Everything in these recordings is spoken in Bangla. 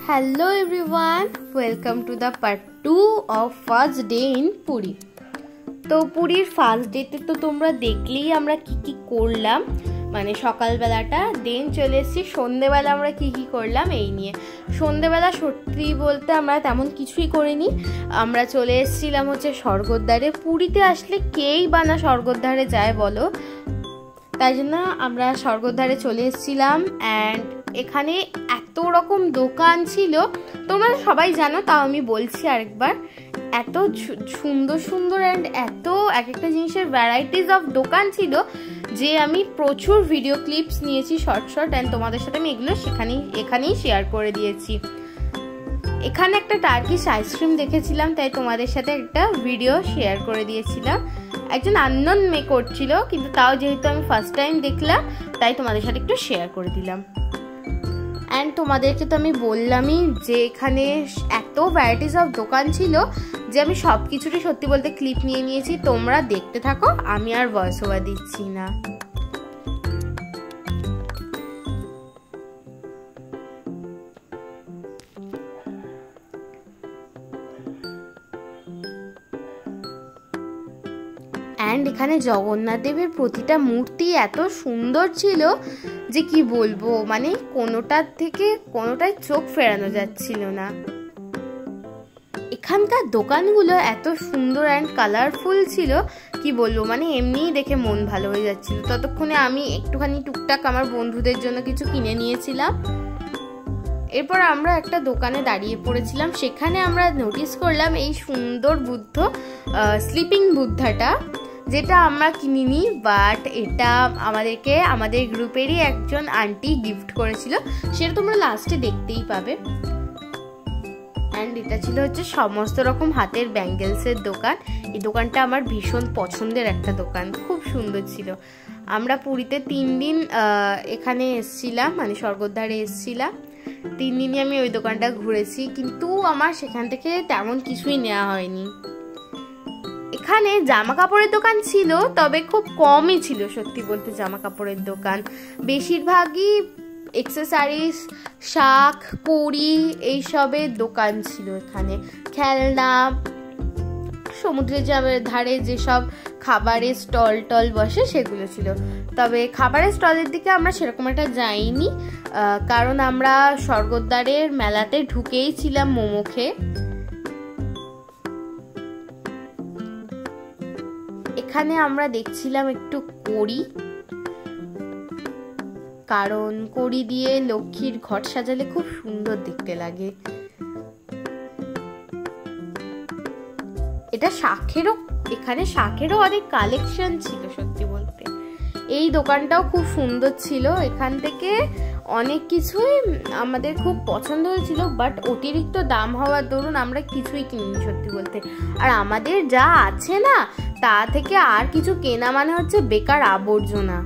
Hello everyone, welcome to the part 2 of first day in Puri. তো পুরীর ফার্স্ট ডেতে তো তোমরা দেখলেই আমরা কি কি করলাম, মানে সকালবেলাটা। দেন চলে এসেছি সন্ধ্যেবেলা আমরা কি কি করলাম এই নিয়ে। সন্ধ্যেবেলা সত্যি বলতে আমরা তেমন কিছুই করিনি। আমরা চলে এসেছিলাম হচ্ছে স্বর্গদ্বারে। পুরীতে আসলে কেই বা না স্বর্গদ্বারে যায় বলো, তাই জন্য আমরা স্বর্গদ্বারে চলে এসেছিলাম। অ্যান্ড এখানে এত রকম দোকান ছিল, তোমরা সবাই জানো, তাও আমি বলছি আরেকবার। এত সুন্দর সুন্দর অ্যান্ড এত এক একটা জিনিসের ভ্যারাইটিস অফ দোকান ছিল যে আমি প্রচুর ভিডিও ক্লিপস নিয়েছি শর্ট অ্যান্ড তোমাদের সাথে আমি এগুলো এখানেই শেয়ার করে দিয়েছি। এখানে একটা টার্কিশ আইসক্রিম দেখেছিলাম, তাই তোমাদের সাথে একটা ভিডিও শেয়ার করে দিয়েছিলাম। একজন আননোন মেয়ে করছিল, কিন্তু তাও যেহেতু আমি ফার্স্ট টাইম দেখলাম তাই তোমাদের সাথে একটু শেয়ার করে দিলাম। অ্যান্ড তোমাদেরকে তো আমি বললামই যে এখানে এত ভ্যারাইটিস অফ দোকান ছিল যে আমি সব কিছুরই সত্যি বলতে ক্লিপ নিয়ে নিয়েছি। তোমরা দেখতে থাকো, আমি আর ভয়েস ওভার দিচ্ছি না। অ্যান্ড এখানে জগন্নাথ দেবের প্রতিটা মূর্তি এত সুন্দর ছিল যে কি বলবো, মানে কোনোটার থেকে কোনোটাই চোখ ফেরানো যাচ্ছিল না। এখানকার দোকানগুলো এত সুন্দর অ্যান্ড কালারফুল ছিল কি বলবো, মানে এমনিই দেখে মন ভালো হয়ে যাচ্ছিল। ততক্ষণে আমি একটুখানি টুকটাক আমার বন্ধুদের জন্য কিছু কিনে নিয়েছিলাম। এরপর আমরা একটা দোকানে দাঁড়িয়ে পড়েছিলাম। সেখানে আমরা নোটিস করলাম এই সুন্দর বুদ্ধ স্লিপিং বুদ্ধাটা, যেটা আমরা কিনিনি, বাট এটা আমাদেরকে আমাদের গ্রুপেরই একজন আন্টি গিফট করেছিল, সেটা তোমরা লাস্টে দেখতেই পাবে। অ্যান্ড এটা ছিল হচ্ছে সমস্ত রকম হাতের ব্যাঙ্গেলসের দোকান। এই দোকানটা আমার ভীষণ পছন্দের একটা দোকান, খুব সুন্দর ছিল। আমরা পুরীতে 3 দিন এখানে এসছিলাম, মানে স্বর্গদ্বারে এসছিলাম। 3 দিনই আমি ওই দোকানটা ঘুরেছি, কিন্তু আমার সেখান থেকে তেমন কিছুই নেওয়া হয়নি। এখানে জামা কাপড়ের দোকান ছিল, তবে খুব কমই ছিল সত্যি বলতে জামা কাপড়ের দোকান। বেশিরভাগই এক্সেসরিজ, শাক, কড়ি এইসবের দোকান ছিল এখানে। খেলনা, সমুদ্রের ধারে যেসব খাবারের স্টল বসে সেগুলো ছিল। তবে খাবারের স্টলের দিকে আমরা সেরকম একটা যাইনি, কারণ আমরা স্বর্গদ্বারের মেলাতে ঢুকেই ছিলাম মোমো খেয়ে। এখানে আমরা দেখছিলাম একটু কড়ি, কারণ কড়ি দিয়ে লক্ষ্মীর ঘট সাজালে খুব সুন্দর দেখতে লাগে। এটা এখানে শাঁখেরও অনেক কালেকশন ছিল সত্যি বলতে। এই দোকানটাও খুব সুন্দর ছিল। এখান থেকে অনেক কিছুই আমাদের খুব পছন্দ হয়েছিল, বাট অতিরিক্ত দাম হওয়ার দরুন আমরা কিছুই কিনিনি সত্যি বলতে। আর আমাদের যা আছে না, তা থেকে আর কিছু কেনা মানে হচ্ছে বেকার আবর্জনা।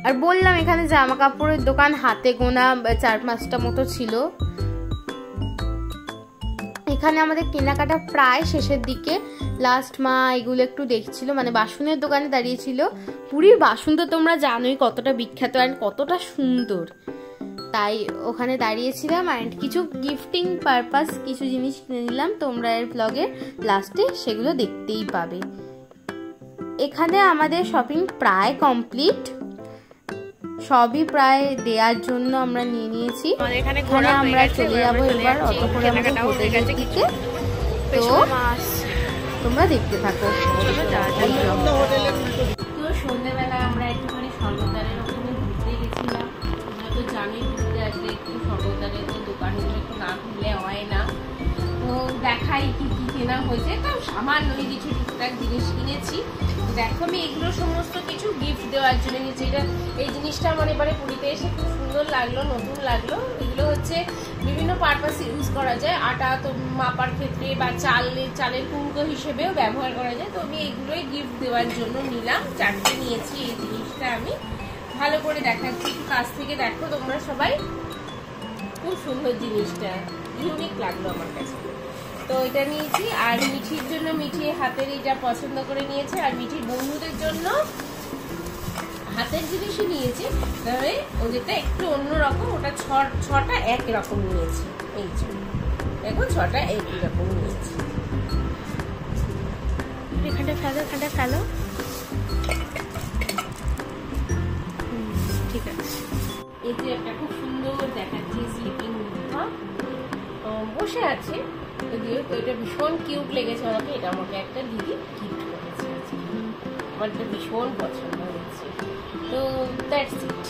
আর বললাম এখানে জামা কাপড়ের দোকান হাতে গোনা 4-5টা মতো ছিল। এখানে আমাদের কেনাকাটা প্রায় শেষের দিকে। লাস্ট মা এগুলো একটু দেখছিল, মানে বাসনের দোকানে দাঁড়িয়েছিল। পুরীর বাসন তো তোমরা জানোই কতটা বিখ্যাত অ্যান্ড কতটা সুন্দর, তাই ওখানে দাঁড়িয়েছিলাম। অ্যান্ড কিছু গিফটিং পারপাস কিছু জিনিস কিনে নিলাম, তোমরা এর ব্লগের লাস্টে সেগুলো দেখতেই পাবে। এখানে আমাদের শপিং প্রায় কমপ্লিট, সবই প্রায় দেওয়ার জন্য আমরা নিয়ে নিয়েছি। এখানে আমরা চলে যাবো এবার অতক্ষণে আমাদের হোটেলের দিকে, তো তোমরা দেখতে থাকো। তো সন্ধ্যেবেলা আমরা একটুখানি স্বর্গদ্বারের ওখানে ঘুরতে গেছিলাম। তোমরা তো জানোই ঘুরতে আসলে একটু স্বর্গদ্বারের তো দোকানগুলো একটু না ঘুরলে হয় না। তো দেখাই কি কি কেনা হয়েছে, তো সামান্যই কিছু টুকটাক জিনিস কিনেছি। দেখো আমি এগুলো সমস্ত কিছু গিফট দেওয়ার জন্য নিয়েছি। এই জিনিসটা আমার এবারে পুরীতে এসে খুব সুন্দর লাগলো, নতুন লাগলো। এগুলো হচ্ছে বিভিন্ন পারপাসে ইউজ করা যায়, আটা তো মাপার ক্ষেত্রে বা চালের কুমড়ো হিসেবেও ব্যবহার করা যায়। তো আমি এগুলোই গিফট দেওয়ার জন্য নিলাম, 4টে নিয়েছি। এই জিনিসটা আমি ভালো করে দেখাচ্ছি, একটু কাছ থেকে দেখো তোমরা সবাই। খুব সুন্দর জিনিসটা, ইউনিক লাগলো আমার কাছে। তো এটা নিয়েছি। আর মিঠির জন্য মিঠি হাতের এইটা পছন্দ করে নিয়েছে, আর মিঠির বন্ধুদের জন্য হাতের জিনিসই নিয়েছি, তবে ওদেরটা একটু অন্যরকম, ওটা ছটা এক রকম নিয়েছি। এই যে দেখো ছটা একই রকম নিয়েছি। এখানটা ফেলো, এখানটা ফেলো। ঠিক আছে। এই যে একটা খুব সুন্দর দেখাচ্ছে স্লিপিং বসে আছে, যদিও এটা ভীষণ কিউট লেগেছে আমাকে। এটা আমাকে একটা দিদি গিফট করেছে, আমার এটা ভীষণ পছন্দ হয়েছে। তো দ্যাটস ইট।